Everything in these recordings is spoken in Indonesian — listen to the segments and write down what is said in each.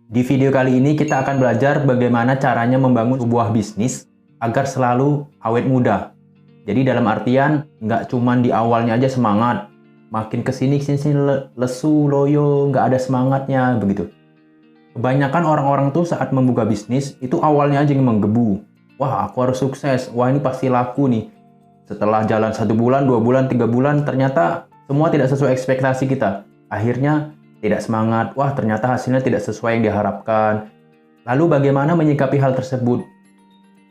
Di video kali ini kita akan belajar bagaimana caranya membangun sebuah bisnis agar selalu awet muda. Jadi dalam artian nggak cuman di awalnya aja semangat, makin kesini lesu, loyo, nggak ada semangatnya begitu. Kebanyakan orang-orang tuh saat membuka bisnis itu awalnya aja yang menggebu. Wah, aku harus sukses. Wah, ini pasti laku nih. Setelah jalan 1 bulan, 2 bulan, 3 bulan, ternyata semua tidak sesuai ekspektasi kita. Akhirnya tidak semangat. Wah, ternyata hasilnya tidak sesuai yang diharapkan. Lalu bagaimana menyikapi hal tersebut?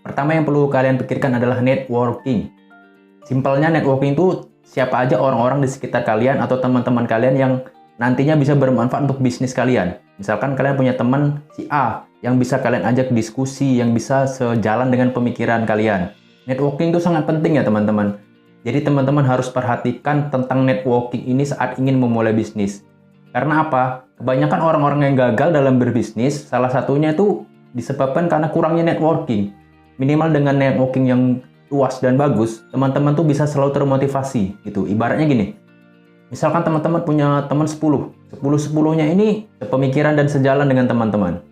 Pertama yang perlu kalian pikirkan adalah networking. Simpelnya networking itu siapa aja orang-orang di sekitar kalian atau teman-teman kalian yang nantinya bisa bermanfaat untuk bisnis kalian. Misalkan kalian punya teman si A yang bisa kalian ajak diskusi, yang bisa sejalan dengan pemikiran kalian. Networking itu sangat penting ya teman-teman. Jadi teman-teman harus perhatikan tentang networking ini saat ingin memulai bisnis. Karena apa? Kebanyakan orang-orang yang gagal dalam berbisnis, salah satunya itu disebabkan karena kurangnya networking. Minimal dengan networking yang luas dan bagus, teman-teman tuh bisa selalu termotivasi gitu. Ibaratnya gini, misalkan teman-teman punya teman 10, 10-10-nya ini sepemikiran dan sejalan dengan teman-teman.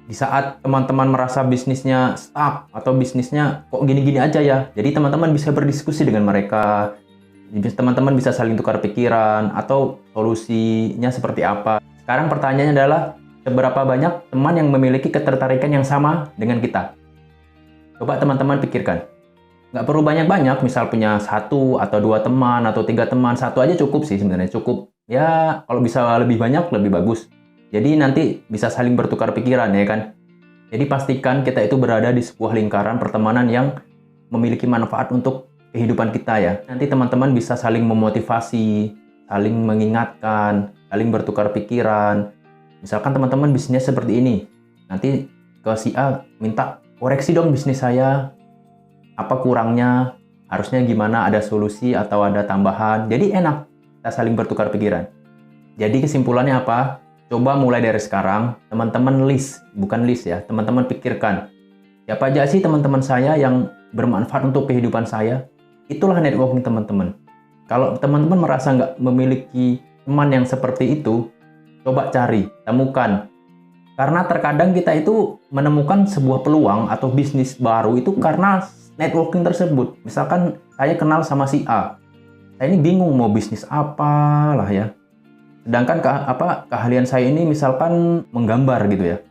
Di saat teman-teman merasa bisnisnya stuck atau bisnisnya kok gini-gini aja ya, jadi teman-teman bisa berdiskusi dengan mereka. Teman-teman bisa saling tukar pikiran atau solusinya seperti apa. Sekarang pertanyaannya adalah, seberapa banyak teman yang memiliki ketertarikan yang sama dengan kita? Coba teman-teman pikirkan. Nggak perlu banyak-banyak, misal punya 1 atau 2 teman atau 3 teman, 1 aja cukup sih sebenarnya, cukup. Ya, kalau bisa lebih banyak, lebih bagus. Jadi nanti bisa saling bertukar pikiran ya kan. Jadi pastikan kita itu berada di sebuah lingkaran pertemanan yang memiliki manfaat untuk kehidupan kita ya. Nanti teman-teman bisa saling memotivasi, saling mengingatkan, saling bertukar pikiran. Misalkan teman-teman bisnisnya seperti ini, nanti ke si A minta koreksi dong bisnis saya, apa kurangnya, harusnya gimana, ada solusi atau ada tambahan. Jadi enak, kita saling bertukar pikiran. Jadi kesimpulannya apa? Coba mulai dari sekarang, teman-teman list, bukan list ya, teman-teman pikirkan. Siapa aja sih teman-teman saya yang bermanfaat untuk kehidupan saya? Itulah networking teman-teman. Kalau teman-teman merasa nggak memiliki teman yang seperti itu, coba cari, temukan. Karena terkadang kita itu menemukan sebuah peluang atau bisnis baru itu karena networking tersebut. Misalkan saya kenal sama si A, saya ini bingung mau bisnis apa lah ya. Sedangkan keahlian saya ini misalkan menggambar gitu ya.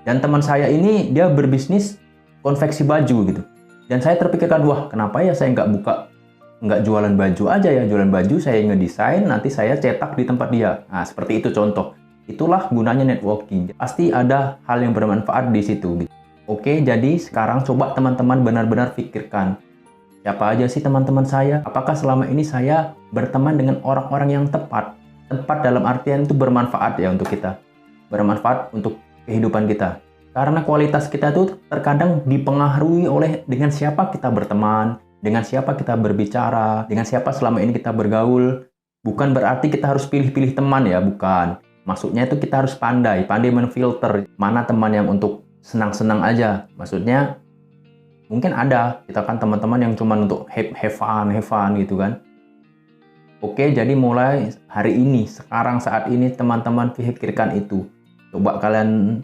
Dan teman saya ini dia berbisnis konveksi baju gitu. Dan saya terpikirkan, wah kenapa ya saya nggak jualan baju aja ya, jualan baju saya ngedesain, nanti saya cetak di tempat dia. Nah seperti itu contoh. Itulah gunanya networking. Pasti ada hal yang bermanfaat di situ. Oke, jadi sekarang coba teman-teman benar-benar pikirkan. Siapa aja sih teman-teman saya? Apakah selama ini saya berteman dengan orang-orang yang tepat? Tepat dalam artian itu bermanfaat ya untuk kita. Bermanfaat untuk kehidupan kita. Karena kualitas kita tuh terkadang dipengaruhi oleh dengan siapa kita berteman, dengan siapa kita berbicara, dengan siapa selama ini kita bergaul. Bukan berarti kita harus pilih-pilih teman ya, bukan. Maksudnya itu kita harus pandai menfilter mana teman yang untuk senang-senang aja. Maksudnya mungkin ada, kita kan teman-teman yang cuma untuk have fun gitu kan. Oke, jadi mulai hari ini, sekarang saat ini teman-teman pikirkan itu. Coba kalian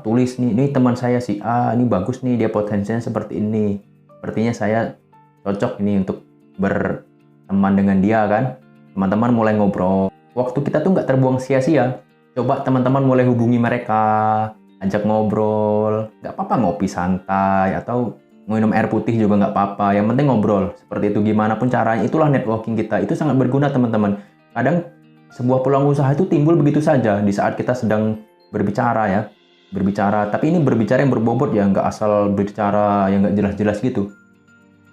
tulis nih, ini teman saya si A, ini bagus nih, dia potensinya seperti ini. Sepertinya saya cocok ini untuk berteman dengan dia kan. Teman-teman mulai ngobrol. Waktu kita tuh nggak terbuang sia-sia. Coba teman-teman mulai hubungi mereka, ajak ngobrol. Nggak apa-apa ngopi santai atau minum air putih juga nggak apa-apa. Yang penting ngobrol. Seperti itu gimana pun caranya. Itulah networking kita. Itu sangat berguna teman-teman. Kadang sebuah peluang usaha itu timbul begitu saja di saat kita sedang berbicara ya. Berbicara, tapi ini berbicara yang berbobot ya, nggak asal berbicara yang nggak jelas-jelas gitu.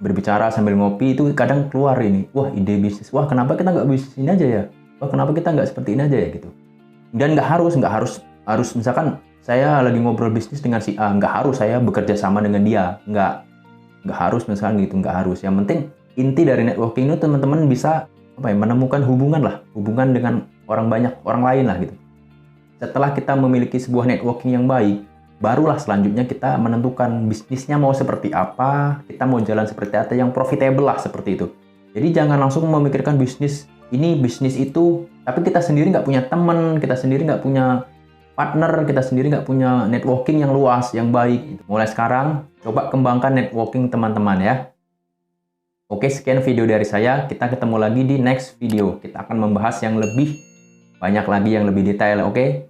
Berbicara sambil ngopi itu kadang keluar ini, wah ide bisnis, wah kenapa kita nggak bisnis ini aja ya, wah kenapa kita nggak seperti ini aja ya gitu. Dan nggak harus misalkan saya lagi ngobrol bisnis dengan si A, nggak harus saya bekerja sama dengan dia, nggak harus misalkan gitu, nggak harus. Yang penting inti dari networking itu teman-teman bisa menemukan hubungan dengan orang lain lah gitu. Setelah kita memiliki sebuah networking yang baik, barulah selanjutnya kita menentukan bisnisnya mau seperti apa, kita mau jalan seperti apa, yang profitable lah seperti itu. Jadi jangan langsung memikirkan bisnis ini, bisnis itu, tapi kita sendiri nggak punya teman, kita sendiri nggak punya partner, kita sendiri nggak punya networking yang luas, yang baik. Mulai sekarang, coba kembangkan networking teman-teman ya. Oke, sekian video dari saya. Kita ketemu lagi di next video. Kita akan membahas yang lebih banyak lagi, yang lebih detail, oke?